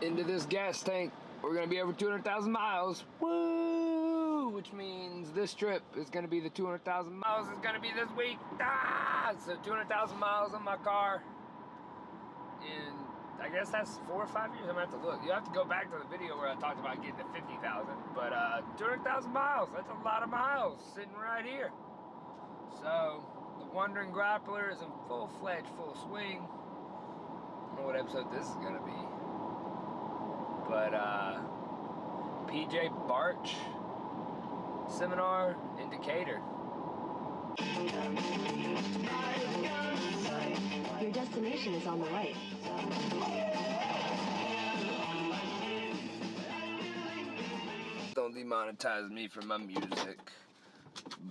into this gas tank. We're gonna be over 200,000 miles. Woo! Which means this trip is gonna be the 200,000 miles. It's gonna be this week. So 200,000 miles on my car. And I guess that's 4 or 5 years. I'm gonna have to look. You have to go back to the video where I talked about getting to 50,000. But 200,000 miles. That's a lot of miles sitting right here. So the Wandering Grappler is in full-fledged, full swing. I don't know what episode this is gonna be. But PJ Barch seminar in Decatur. Your destination is on the right. Don't demonetize me for my music.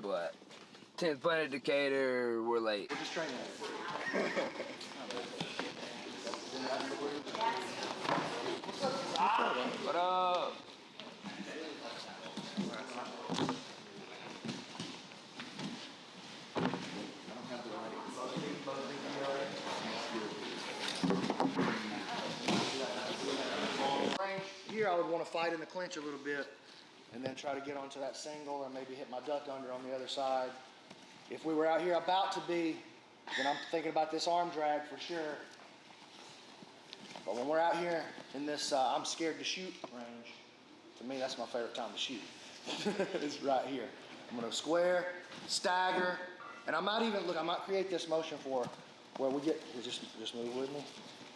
But 10th Planet Decatur, we're late. We're just trying to. What up? Here I would want to fight in the clinch a little bit and then try to get onto that single and maybe hit my duck under on the other side. If we were out here about to be, then I'm thinking about this arm drag for sure. But when we're out here in this I'm scared to shoot range, to me that's my favorite time to shoot. It's right here. I'm gonna square, stagger, and I might create this motion for where we get, just move with me.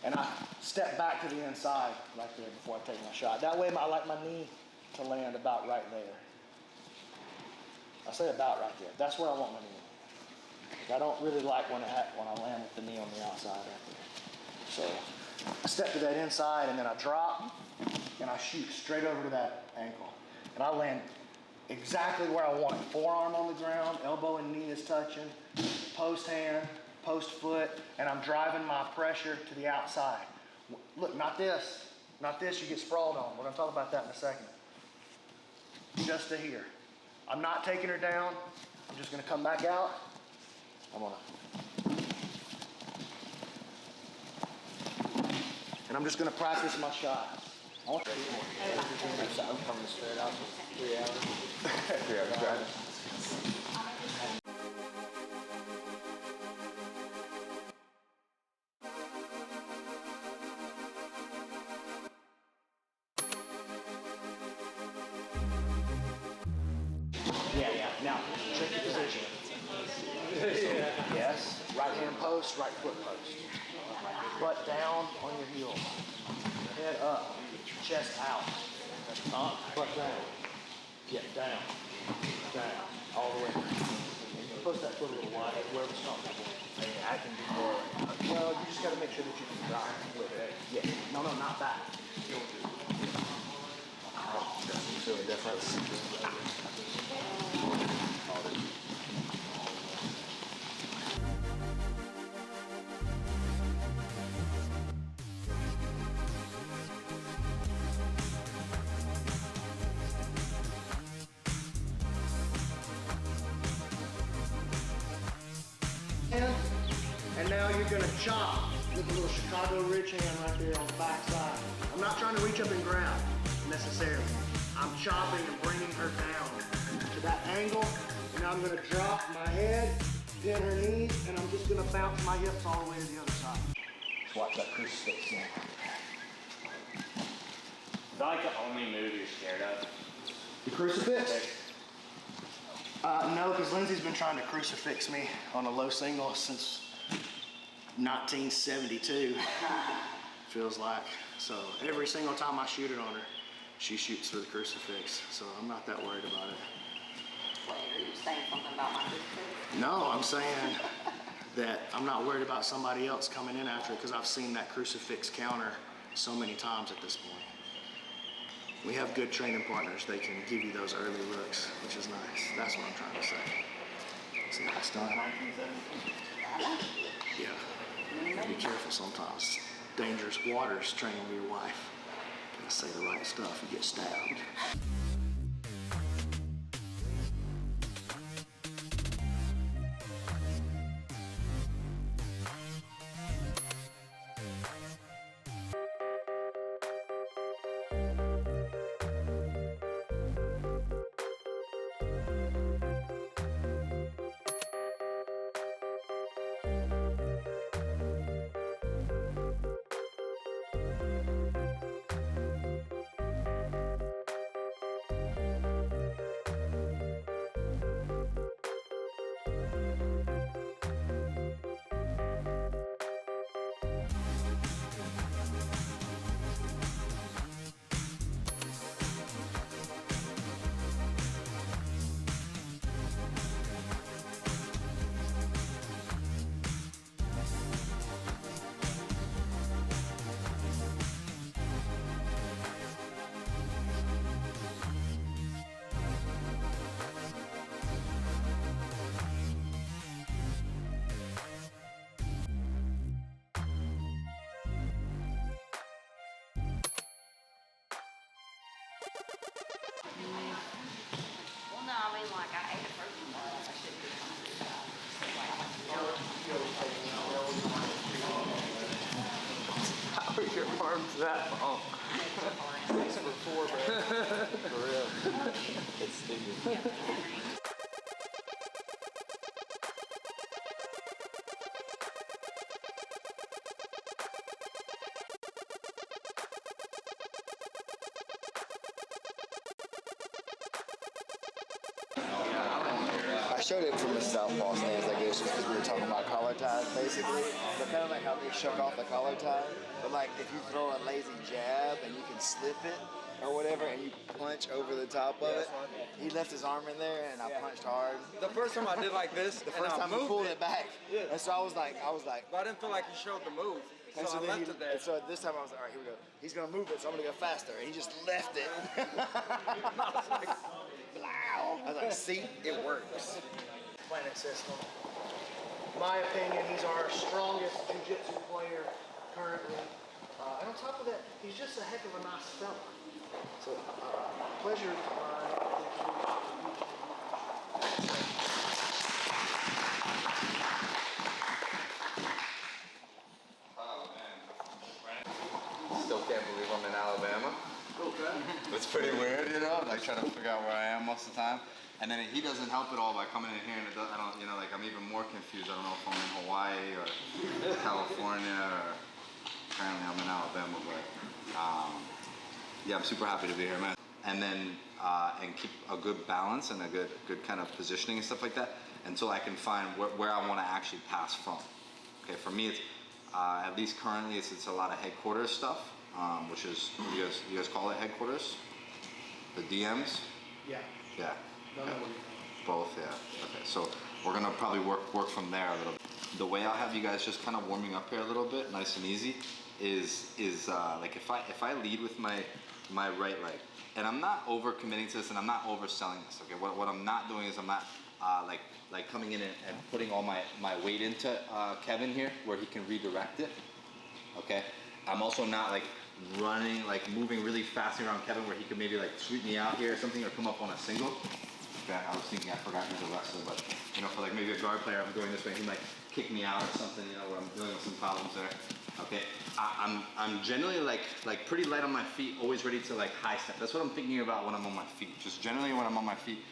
And I step back to the inside right there before I take my shot. That way I like my knee to land about right there. I say about right there. That's where I want my knee. I don't really like when I land with the knee on the outside right there. So I step to that inside and then I drop and I shoot straight over to that ankle. And I land exactly where I want it. Forearm on the ground, elbow and knee is touching, post hand, post foot, and I'm driving my pressure to the outside. Look, not this, you get sprawled on. We're gonna talk about that in a second. Just to here. I'm not taking her down. I'm just gonna come back out. And I'm just gonna practice my shot. I want to do more. I'm coming straight out for 3 hours. 3 hours driving. Yeah. Now, check your position. Yes. Right hand post, right foot post. Butt down on your heels. Head up. Chest out. Butt down. Yeah, down. Down. All the way. Post that foot a little wide, wherever it's comfortable. I can do more. Well, you just got to make sure that you can drive with it. Yeah. No, not that. Oh, you feel the difference? And now you're going to chop with a little Chicago ridge hand right there on the back side. I'm not trying to reach up and grab necessarily. I'm chopping and bringing her down to that angle. And now I'm going to drop my head, pin her knees, and I'm just going to bounce my hips all the way to the other side. Let's watch that crucifix now. Is that like the only move you're scared of? The crucifix? No, because Lindsay's been trying to crucifix me on a low single since 1972, feels like. So every single time I shoot it on her, she shoots for the crucifix. So I'm not that worried about it. Wait, are you saying something about my crucifix? No, I'm saying that I'm not worried about somebody else coming in after it because I've seen that crucifix counter so many times at this point. We have good training partners. They can give you those early looks, which is nice. That's what I'm trying to say. See how it's done? Yeah. Be careful sometimes. Dangerous waters training your wife. Gotta say the right stuff, you get stabbed. arms that long. Thanks for 4, bro. For real. It's stupid. I showed it from the southpaw stance, I guess, just because we were talking about collar ties, basically. But kind of like how they shook off the collar tie. But like, if you throw a lazy jab and you can slip it or whatever, and you punch over the top of it, he left his arm in there, and I punched hard. The first time I did like this, The first time he pulled it back, and so I was like, but I didn't feel like he showed the move. and So I then left it there. and so this time I was like, all right, here we go. He's gonna move it, so I'm gonna go faster, and he just left it. I was like, blow. I was like, see, it works. Planet system. My opinion, he's our strongest jiu-jitsu player currently. And on top of that, he's just a heck of a nice fella. So, pleasure of Still can't believe I'm in Alabama. Okay. It's pretty weird, you know, like trying to figure out where I am most of the time. And then he doesn't help at all by coming in here, and I don't, you know, like I'm even more confused. I don't know if I'm in Hawaii or California, or apparently I'm in Alabama, but yeah, I'm super happy to be here, man. And then and keep a good balance and a good kind of positioning and stuff like that until I can find where I want to actually pass from. Okay, for me, it's at least currently it's a lot of headquarters stuff, which is you guys call it headquarters, the DMs. Yeah. Yeah. Okay. Both, yeah. Okay, so we're gonna probably work from there a little bit. The way I'll have you guys just kind of warming up here a little bit, nice and easy, is like if I lead with my right leg, and I'm not over committing to this, and I'm not overselling this. Okay, what I'm not doing is I'm not like coming in and putting all my weight into Kevin here, where he can redirect it. Okay, I'm also not like running, like moving really fast around Kevin, where he could maybe like sweep me out here or something, or come up on a single. I was thinking, I forgot he's a wrestler, but you know, for like maybe a guard player, I'm going this way, he might kick me out or something, you know, where I'm dealing with some problems there. Okay, I'm generally like pretty light on my feet, always ready to like high step. That's what I'm thinking about when I'm on my feet. Just generally when I'm on my feet,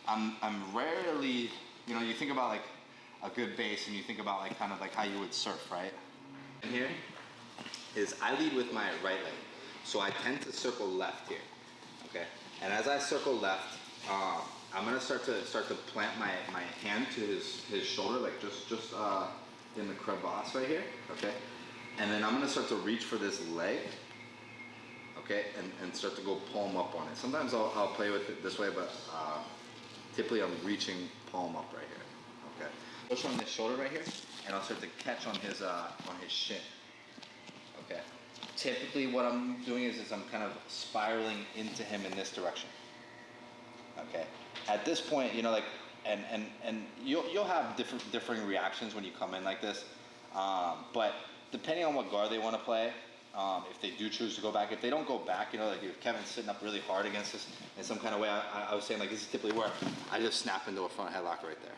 I'm rarely, you know, you think about like a good base, and you think about like kind of like how you would surf, right? And here is I lead with my right leg, so I tend to circle left here. Okay, and as I circle left, I'm gonna start to plant my hand to his shoulder, like just in the crevasse right here, okay? And then I'm gonna start to reach for this leg, okay? And start to go palm up on it. Sometimes I'll play with it this way, but typically I'm reaching palm up right here, okay? Push on this shoulder right here, and I'll start to catch on his shin, okay? Typically what I'm doing is I'm kind of spiraling into him in this direction. Okay. At this point, you know, like, and you'll have differing reactions when you come in like this. But depending on what guard they want to play, if they do choose to go back, if they don't go back, you know, like if Kevin's sitting up really hard against us in some kind of way, I was saying like this is typically where I just snap into a front headlock right there.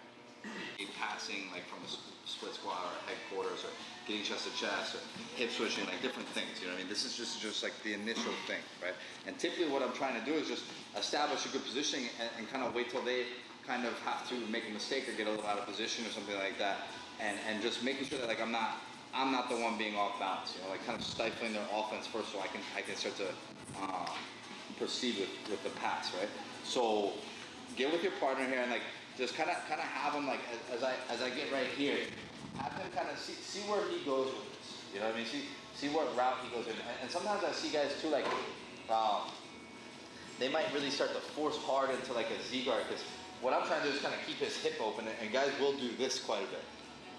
Passing like from a split squat or headquarters, or getting chest to chest, or hip switching, like different things, you know what I mean? This is just like the initial thing, right? And typically what I'm trying to do is just establish a good positioning and kind of wait till they kind of have to make a mistake or get a little out of position or something like that, and just making sure that like I'm not the one being off balance, you know, like kind of stifling their offense first, so I can start to proceed with the pass, right? So get with your partner here and like just kind of have him like as I get right here, have him kind of see where he goes with this. You know what I mean? See what route he goes in. And sometimes I see guys too, like they might really start to force hard into like a Z guard, because what I'm trying to do is kind of keep his hip open, and guys will do this quite a bit.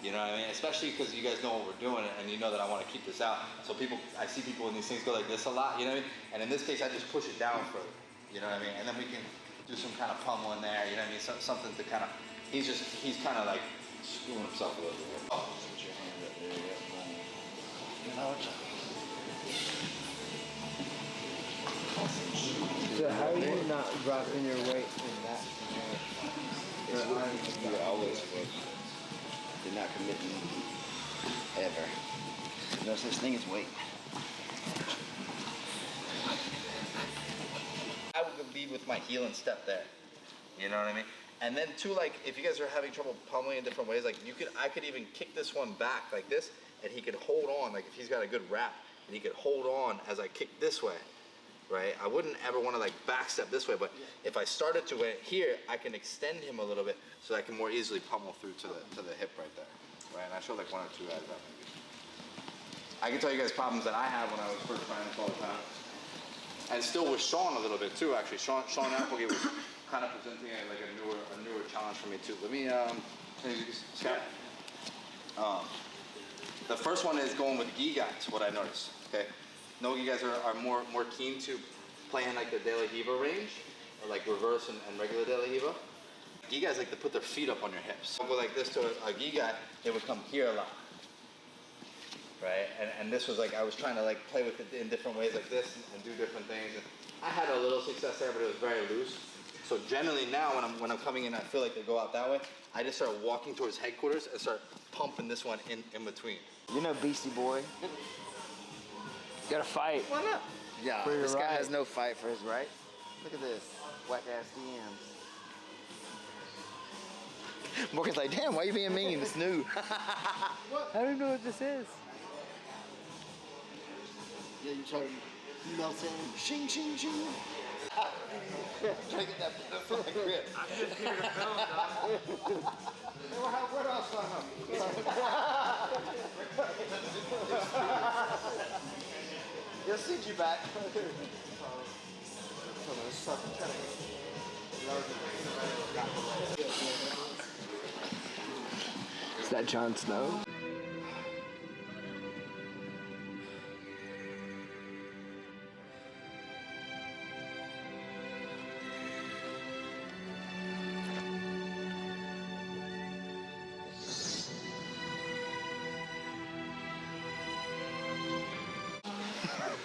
You know what I mean? Especially because you guys know what we're doing, and you know that I want to keep this out. So I see people in these things go like this a lot. You know what I mean? And in this case, I just push it down further. You know what I mean? And then we can do some kind of pummel in there, you know what I mean? Something to kind of, he's kind of like screwing himself a little bit. Oh, put your hand up there, yeah. You know, So how are you not dropping your weight in that? you always work. You're not committing ever. No such thing as weight. lead with my heel and step there. You know what I mean? And then too, like, if you guys are having trouble pummeling in different ways, like I could even kick this one back like this, and he could hold on, like if he's got a good wrap, and he could hold on as I kick this way, right? I wouldn't ever want to like back step this way, but if I started to here, I can extend him a little bit so I can more easily pummel through to the hip right there, right? And I showed like 1 or 2 guys that maybe. I can tell you guys problems that I had when I was first trying this all the time. And still with Sean a little bit too, actually. Sean Applegate was kind of presenting a newer challenge for me too. Let me, Scott. The first one is going with gi guys, what I noticed, okay? No gi guys are more keen to playing like the De La Hiva range, or like reverse and regular De La Hiva. Gi guys like to put their feet up on your hips. I'll go like this to a gi guy, it would come here a lot. Right, and this was like, I was trying to like play with it in different ways like this and do different things. And I had a little success there, but it was very loose. So generally now when I'm coming in, I feel like they go out that way. I just start walking towards headquarters and start pumping this one in between. You know Beastie Boy? You gotta fight. Why not? Yeah, For your this guy right. has no fight for his right. Look at this, whack ass DMs. Morgan's like, damn, why you being mean? It's new. I don't know what this is. Yeah, you try to, you know what I'm saying? Shing, shing, shing. Try to get that for my grip. I'm just here to film, dog. What else do I know? He'll send you back. Is that Jon Snow?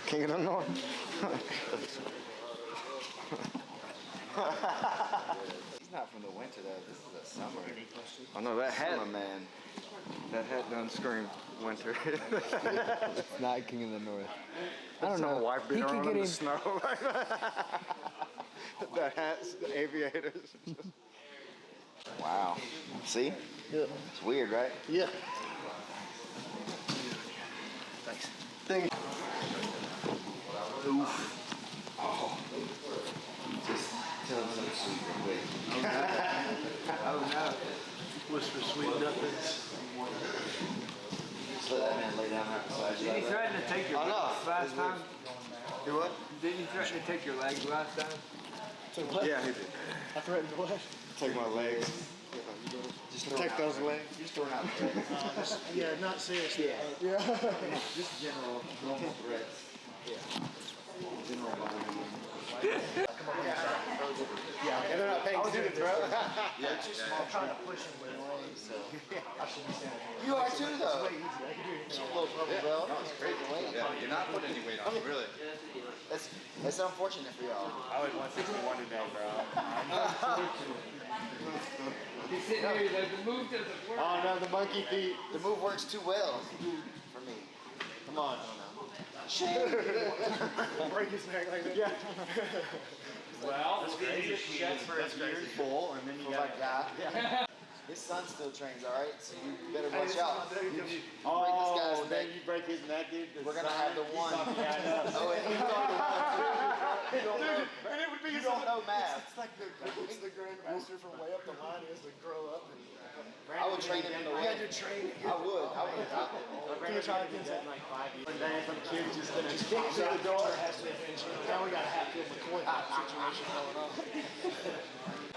King of the North. He's not from the winter though. This is a summer. I know that hat. Summer man. That hat done scream winter. It's not King of the North. I don't know. Wife He beater could on get in the him. snow. The hats, the aviators. Wow. See? Yeah. It's weird, right? Yeah. Thanks. Thing. Just tell him something sweet real quick. Oh no. Whisper sweet nothings. Just let that man lay down right beside you. Did he like that. threaten to take your I know. legs last time? Do what? Didn't he threaten to take your legs last time? Yeah, he did. I threatened what? Take my legs. Just Take those legs. Just throwing out the threats. Yeah, not seriously. Yeah. Just general normal threats. Yeah. General Yeah, and they're not paying attention, bro. Yeah. I'm trying to push him with away, so I should be standing there. You are too, though. Way easier. I can do it. Cute little purple belt. It's great weight. Yeah, you're not putting any weight on it, really. That's unfortunate for y'all. I was 161 today, bro. He's sitting here, the move doesn't work. Oh no, the monkey feet. The move works too well for me. Come on. Break his neck like that. Yeah. Well, Chest for his beard full, and then you got guy. His son still trains, all right? So you better watch out. You break this guy's Oh, then neck. you break his neck, dude. We're gonna have the one. Yeah, I know. Oh, and he's on the one. You don't know. And it would be You don't know math. It's like the grandmaster from way up the line. He has to grow up. I would train him in the You way. had to train. I would. Can you try against that in like 5 years? Dance on the kids just gonna kick through the door. Now we got a Hatfield McCoy situation going on.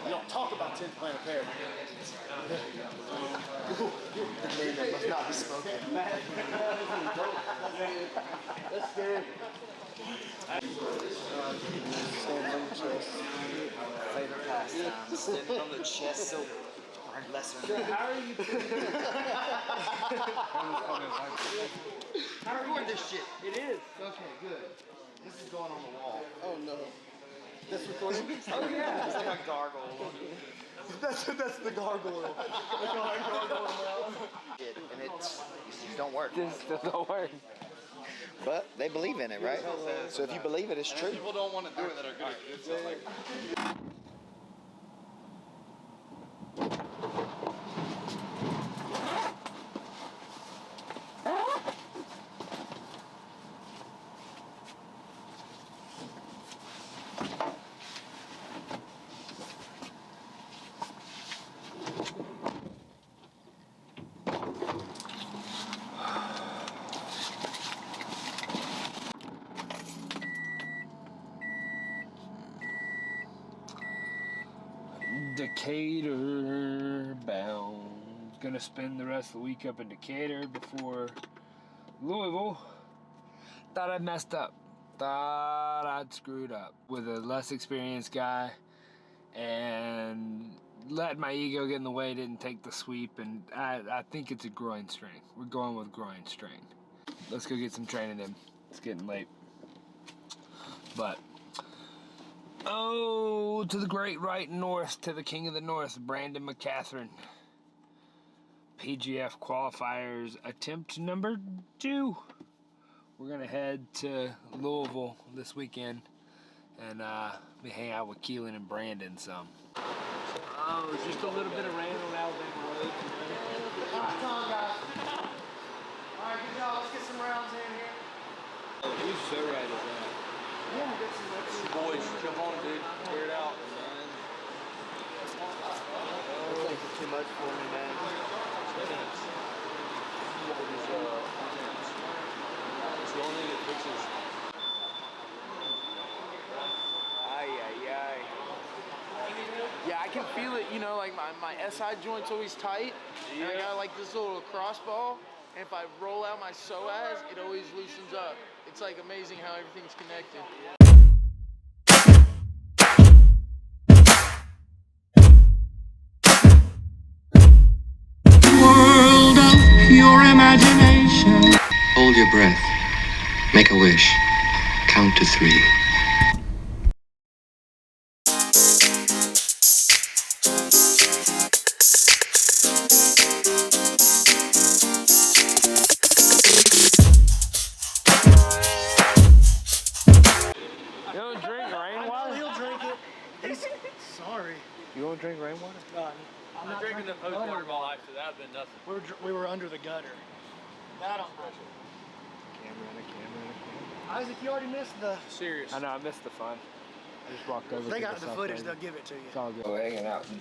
You don't talk about 10th Planet Pair. The name that must not be spoken. That's good. Stand from the chest. Favorite pastime. Stand from the chest so lesser. how are you? I record this shit. It is. Okay, good. This is going on the wall. Oh no. That's recording? Oh yeah. It's like a gargoyle. That's the gargoyle. And it don't work. This doesn't work. But they believe in it, right? So if you believe it, it's true. People don't want to do it that are good at it. So like, Decatur bound. Gonna spend the rest of the week up in Decatur before Louisville. Thought I'd messed up. Thought I'd screwed up with a less experienced guy and let my ego get in the way, didn't take the sweep, and I think it's a groin strain. We're going with groin strain. Let's go get some training in. It's getting late. But oh, to the great right north, to the king of the north, Brandon Mccaghren. PGF Qualifiers attempt number 2. We're gonna head to Louisville this weekend and we hang out with Keelan and Brandon some. Oh, just a little bit of rain on Alabama Road today. Come on, guys. All right, good job. Let's get some rounds in here. He's so right at that. Yeah, get some reps. boys, jump on, dude. Clear it out, man. It's like too much for me, man. It's the only thing that fixes. Yeah, I can feel it, you know, like my SI joint's always tight, and I got like this little crossball, and if I roll out my psoas, it always loosens up. It's like amazing how everything's connected. World of pure imagination. Hold your breath. Make a wish. Count to 3. You don't drink rainwater? He'll drink it. He's sorry. You won't drink rainwater? I'm not drinking the post water my life, so that would have been nothing. We were under the gutter. That on Isaac, you already missed the... I know, I missed the fun. I just walked over. They to got the south footage, lane. they'll give it to you. It's all good. Hanging out in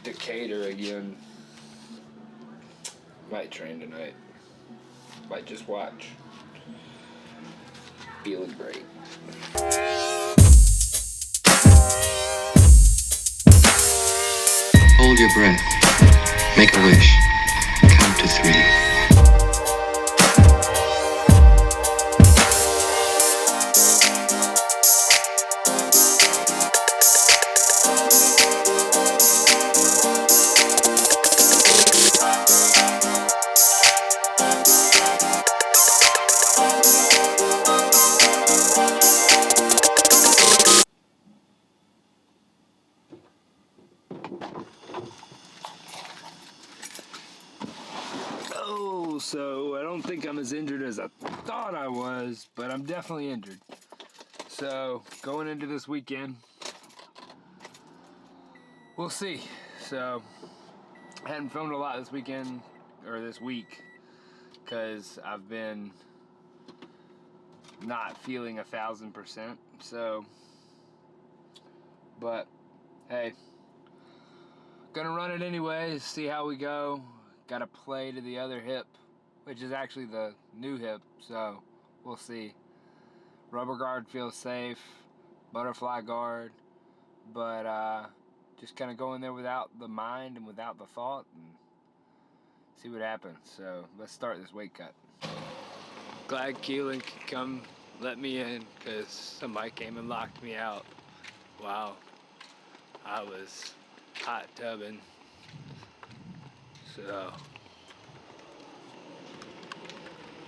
Decatur again. Might train tonight. Might just watch. Feeling great. Hold your breath. Make a wish. Count to 3. Oh, so I don't think I'm as injured as I thought I was, but I'm definitely injured. So going into this weekend, we'll see. So I hadn't filmed a lot this weekend or this week because I've been not feeling 1,000%. So, but hey, gonna run it anyways, see how we go. Got to play to the other hip, which is actually the new hip, so we'll see. Rubber guard feels safe, butterfly guard, but just kind of go in there without the mind and without the thought and see what happens. So let's start this weight cut. Glad Keelan could come let me in because somebody came and locked me out. Wow, I was hot tubbing. So,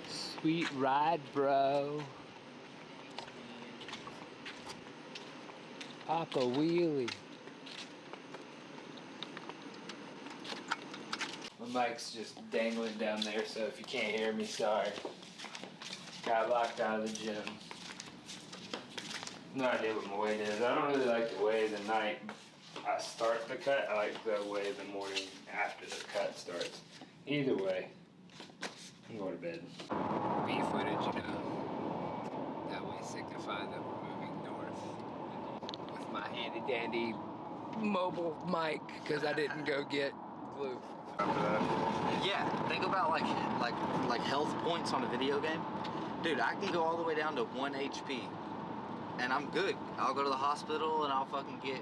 sweet ride, bro. Pop a wheelie. My mic's just dangling down there, so if you can't hear me, sorry. Got locked out of the gym. No idea what my weight is. I don't really like to weigh the night I start the cut. I like to weigh the morning after the cut starts. Either way, I'm going to bed. B footage, you know. That way signify that we're moving north. With my handy dandy mobile mic, because I didn't go get glue. Yeah, think about like health points on a video game. Dude, I can go all the way down to 1 HP. And I'm good. I'll go to the hospital and I'll fucking get,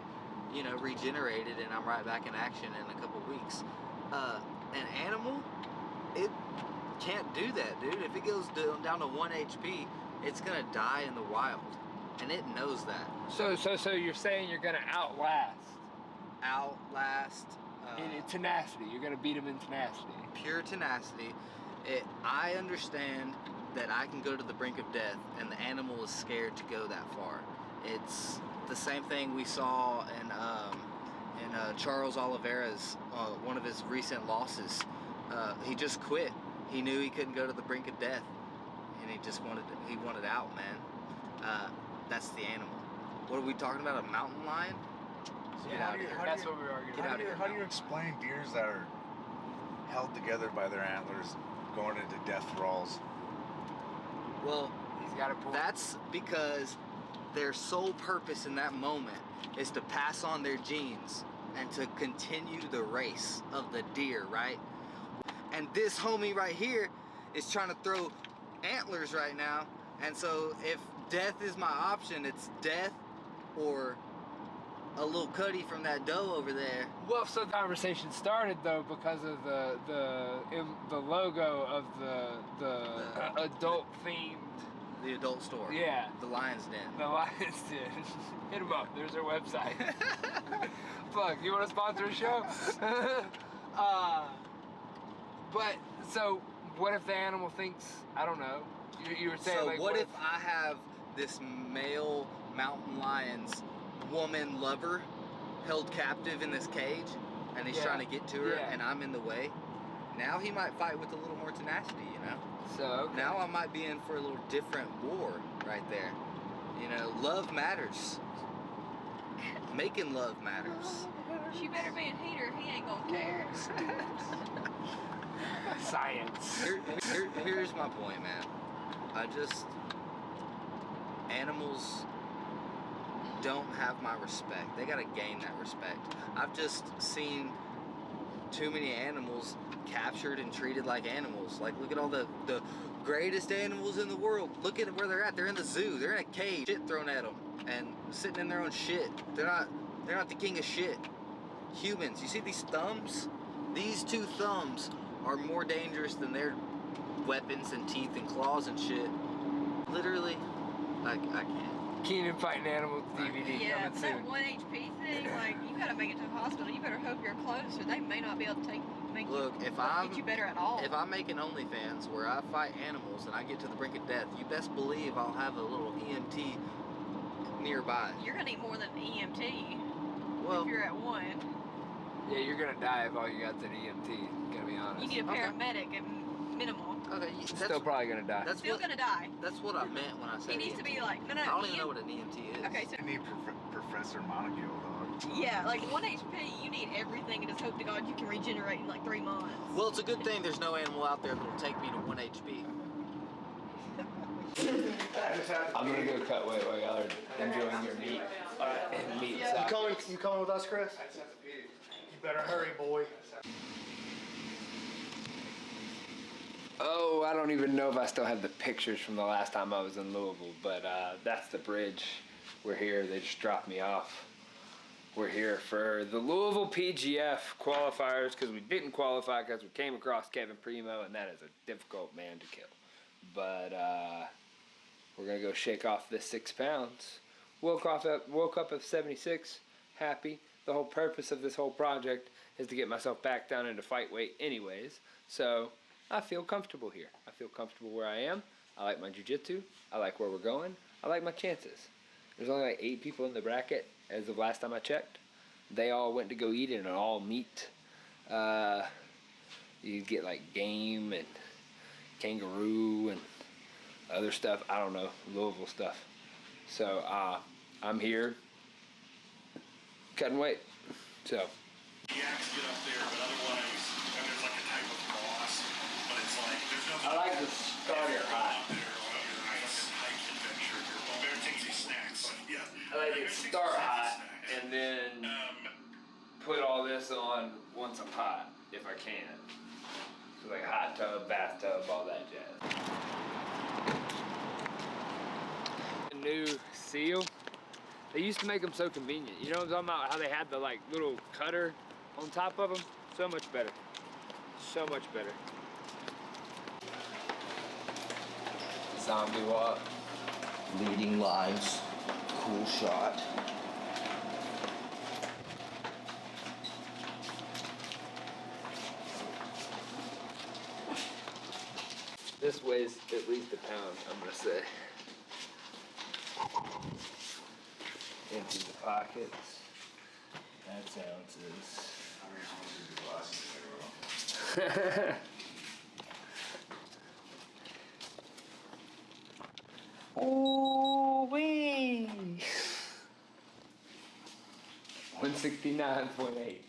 you know, regenerated, and I'm right back in action in a couple weeks. An animal, it can't do that, dude. If it goes down to 1 HP, it's gonna die in the wild, and it knows that. So you're saying you're gonna outlast? In tenacity. You're gonna beat him in tenacity. Pure tenacity. I understand that I can go to the brink of death, and the animal is scared to go that far. It's the same thing we saw in Charles Oliveira's one of his recent losses. He just quit. He knew he couldn't go to the brink of death, and he wanted out, man. That's the animal. What are we talking about? A mountain lion? Get out of here. That's what we're arguing. Get out of here. How do you explain deers that are held together by their antlers going into death thralls? Well, he's got a point. That's because their sole purpose in that moment is to pass on their genes and to continue the race of the deer, right? And this homie right here is trying to throw antlers right now. And so if death is my option, it's death or a little cutty from that doe over there. Well, so the conversation started though because of the logo of the adult themed. The adult store. Yeah. The Lion's Den. The Lion's Den. Hit them up. There's their website. Fuck, you want to sponsor a show? But so what if the animal thinks, I don't know. You were saying, so like, what if I have this male mountain lion's woman lover held captive in this cage, and he's trying to get to her, and I'm in the way? Now he might fight with a little more tenacity, you know? So okay. Now I might be in for a little different war right there. You know, love matters. Making love matters. She better be a heater. He ain't gonna care. Science. Here's my point, man. Animals don't have my respect. They gotta gain that respect. I've just seen too many animals captured and treated like animals. Like, look at all the greatest animals in the world. Look at where they're at. They're in the zoo. They're in a cage. Shit thrown at them and sitting in their own shit. They're not the king of shit. Humans, you see these thumbs? These two thumbs are more dangerous than their weapons and teeth and claws and shit. Literally, I can't. Keelan fighting animals DVD Yeah, coming but soon. that 1 HP thing, like, you gotta make it to the hospital. You better hope you're close, or they may not be able to make you better at all. If I'm making OnlyFans where I fight animals and I get to the brink of death, you best believe I'll have a little EMT nearby. You're gonna need more than an EMT Well, if you're at 1. Yeah, you're gonna die if all you got's an EMT. Gotta be honest. You need a paramedic at minimal. Okay, Still probably gonna die. That's Still gonna die. That's what I meant when I said He needs EMT. to be like, no. I don't even know what an EMT is. Okay, so You need Professor Montague, dog. yeah, like 1 HP, you need everything, and just hope to God you can regenerate in like 3 months. Well, it's a good thing there's no animal out there that'll take me to 1 HP. I'm gonna go cut weight while y'all are enjoying your meat. And meat socks. You coming with us, Chris? You better hurry, boy. Oh, I don't even know if I still have the pictures from the last time I was in Louisville, but that's the bridge. We're here. They just dropped me off. We're here for the Louisville PGF Qualifiers because we didn't qualify because we came across Kevin Primo, and that is a difficult man to kill. But we're going to go shake off this 6 pounds. Woke up at 76, happy. The whole purpose of this whole project is to get myself back down into fight weight anyways. So I feel comfortable here. I feel comfortable where I am. I like my jiu-jitsu. I like where we're going. I like my chances. There's only like 8 people in the bracket as of last time I checked. They all went to go eat in an all meat. You get like game and kangaroo and other stuff. I don't know, Louisville stuff. So I'm here cutting weight. So. The axe get up there, but otherwise, and there's like a type of moss, but it's like there's no. I like to start it hot. I like to start hot and then put all this on once I'm hot, if I can. So like hot tub, bathtub, all that jazz. A new seal. They used to make them so convenient. You know what I'm talking about? How they had the like little cutter on top of them? So much better. So much better. Zombie walk. Leading lines. Cool shot. This weighs at least a pound, I'm gonna say. Empty the pockets. That's ounces. Oh, wee! 169.8.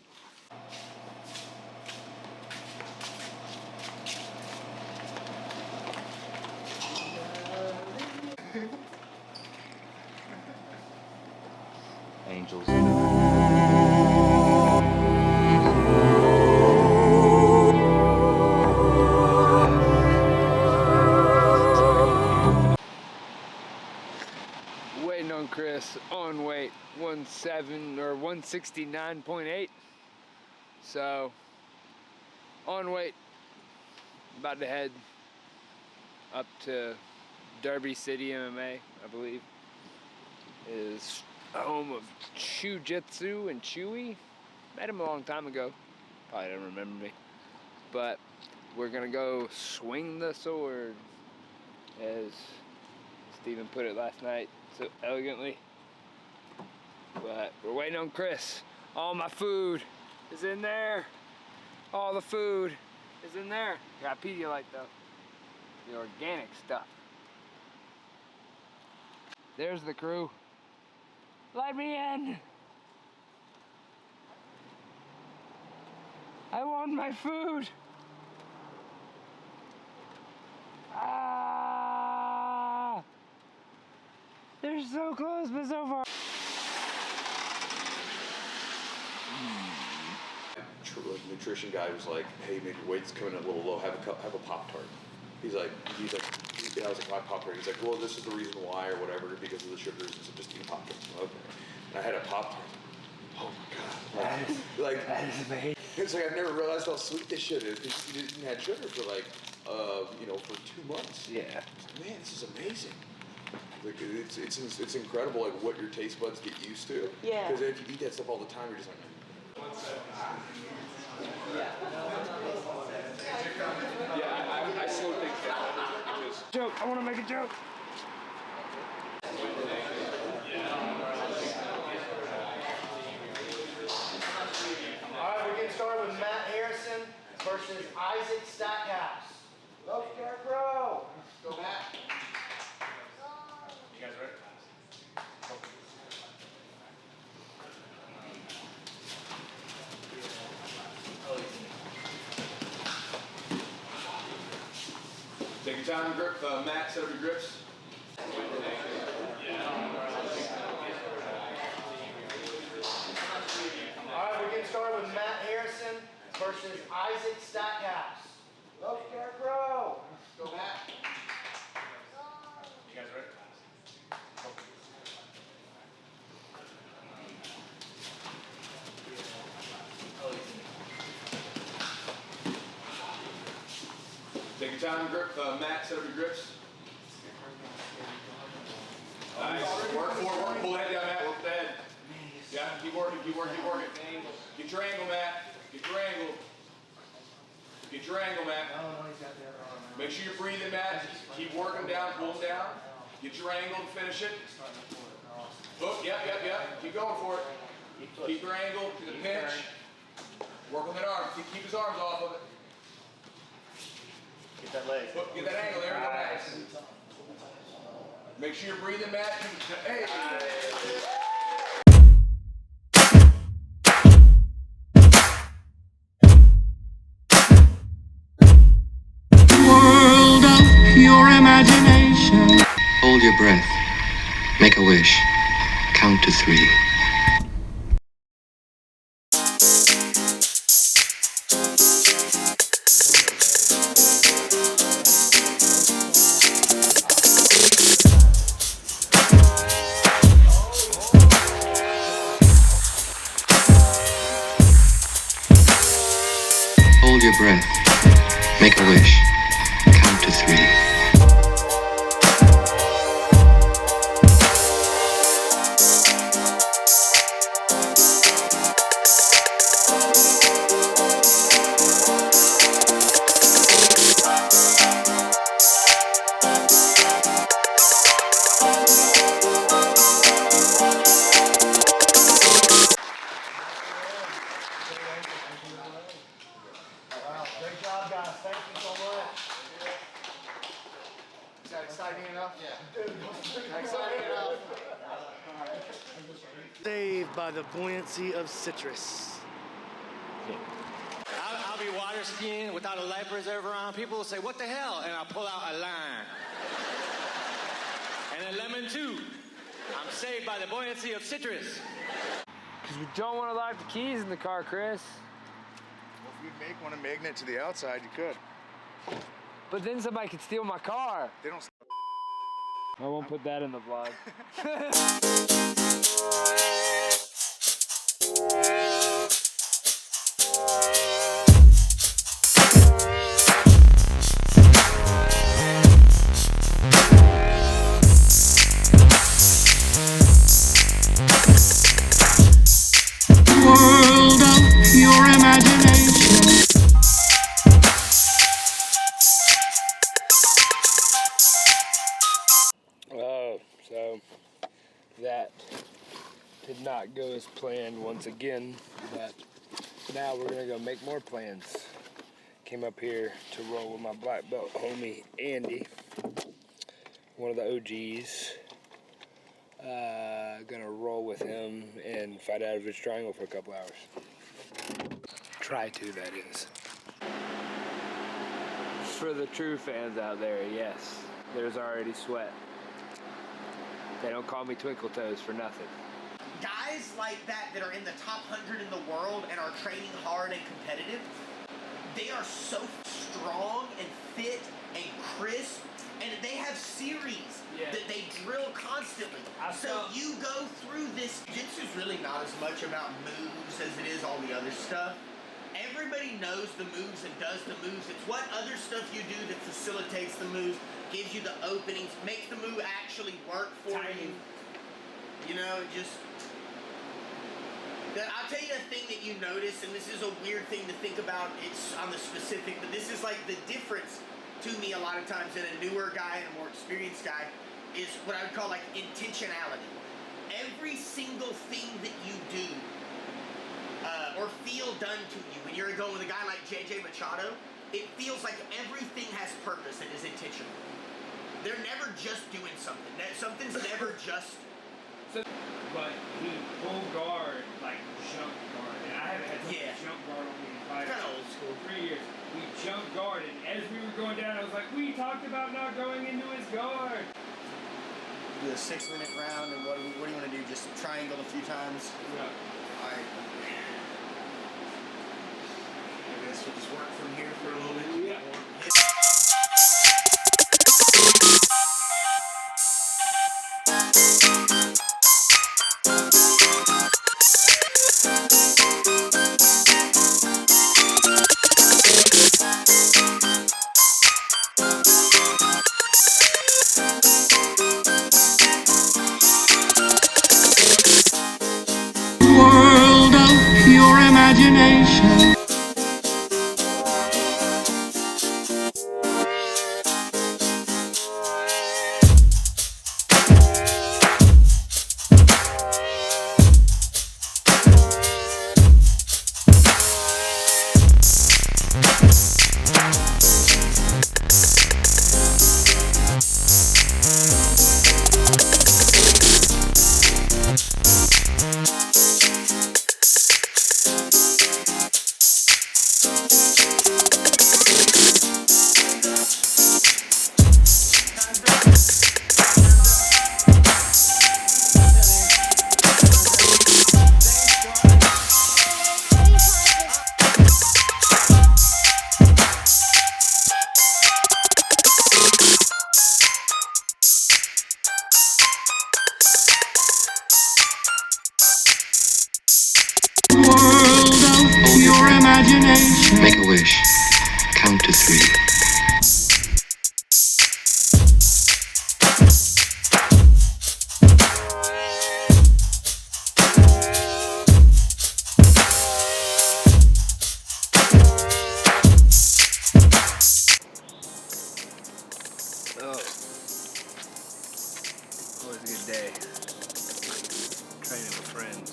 Angels. Waiting on Chris on weight 169.8. So on weight, about to head up to Derby City MMA, I believe, is home of Jiu-Jitsu and Chewy. Met him a long time ago, probably don't remember me, but we're gonna go swing the sword, as Steven put it last night so elegantly. But we're waiting on Chris. All my food is in there. All the food is in there. Got Pedialyte though. The organic stuff. There's the crew. Let me in. I want my food. Ah! They're so close, but so far. Nutrition guy was like, "Hey, maybe your weight's coming in a little low. Have a Pop-Tart." I was like, "My Pop-Tart." He's like, "Well, this is the reason why, or whatever, because of the sugars." And so just eat Pop-Tarts. Okay. And I had a Pop-Tart. Oh my god! That is amazing. It's like I never realized how sweet this shit is because you didn't have sugar for like, for 2 months. Yeah. Man, this is amazing. Like it's incredible like what your taste buds get used to. Yeah. Because if you eat that stuff all the time, you're just like. Yeah, I slow things down because. Joke. I want to make a joke. All right, we're getting started with Matt Harrison versus Isaac Stackhouse. Go, Scarecrow. Go, Matt. You guys ready? Take your time, grip. Matt, set up your grips. All right, we're getting started with Matt Harrison versus Isaac Stackhouse. Go, Scarecrow. Go, Matt. You guys ready? Take your time, grip. Matt, set up your grips. Nice. Work. Pull that down, Matt. Work that. Yeah, keep working. Get your angle, Matt. Get your angle, Matt. Make sure you're breathing, Matt. Keep working down, pull them down. Get your angle and finish it. Hook, yep. Keep going for it. Keep your angle to the pinch. Work on that arm. Keep his arms off of it. Get that leg. Hook, get that angle there. Go, Matt. Make sure you're breathing, Matt. Hey. World of pure imagination. Hold your breath. Make a wish. Count to 3. Hold your breath. Make a wish. Count to 3. Great job, guys. Thank you so much. Is that exciting enough? Yeah. Exciting enough. Saved by the buoyancy of citrus. I'll be water skiing without a life preserver on. People will say, what the hell? And I'll pull out a lime. And a lemon too. I'm saved by the buoyancy of citrus. Because we don't want to lock the keys in the car, Chris. Well, if you'd make one a magnet to the outside, you could. But then somebody could steal my car. They don't. I won't put that in the vlog. World of pure imagination. Oh, so that did not go as planned once again, but now we're gonna go make more plans. Came up here to roll with my black belt homie Andy, one of the OGs. Gonna roll with him and fight out of his triangle for a couple hours. Try to, that is. For the true fans out there, yes, there's already sweat. They don't call me Twinkle Toes for nothing. Guys like that are in the top 100 in the world and are training hard and competitive, they are so strong and fit and crisp, and they have series that they drill constantly. So you go through this. Jiu-Jitsu's really not as much about moves as it is all the other stuff. Everybody knows the moves and does the moves. It's what other stuff you do that facilitates the moves, gives you the openings, makes the move actually work for you. You know, just... I'll tell you a thing that you notice, and this is a weird thing to think about, it's on the specific, but this is like the difference to me a lot of times in a newer guy and a more experienced guy, is what I would call like intentionality. Every single thing that you do or feel done to you when you're going with a guy like JJ Machado, it feels like everything has purpose and is intentional. They're never just doing something. Something's never just... But he pulled guard, like jump guard, and I haven't had jump guard on me in 5 years. Old school. 3 years. We jump guard, and as we were going down, I was like, we talked about not going into his guard. Do a 6-minute round, and what do you want to do? Just triangle a few times? Yeah. All right. I guess we'll just work from here for a little bit. Yeah. World of pure imagination. imagination. Make a wish. Count to 3. Always a good day. Training with friends.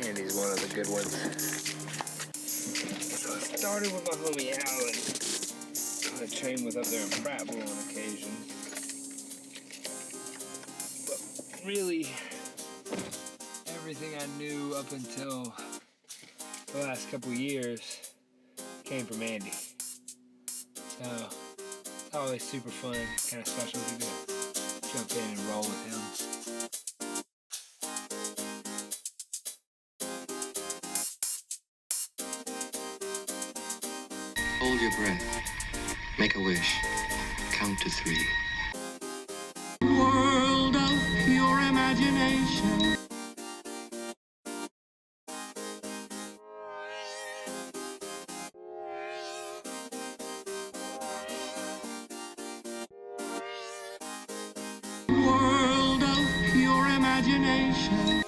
And he's one of the good ones. So I started with my homie Alan. I train with up there in Prattville on occasion. But really, everything I knew up until the last couple years came from Andy. So it's always super fun, kind of special to do. Jump in and roll with him. Hold your breath. Make a wish. Count to 3. World of pure imagination. World of pure imagination.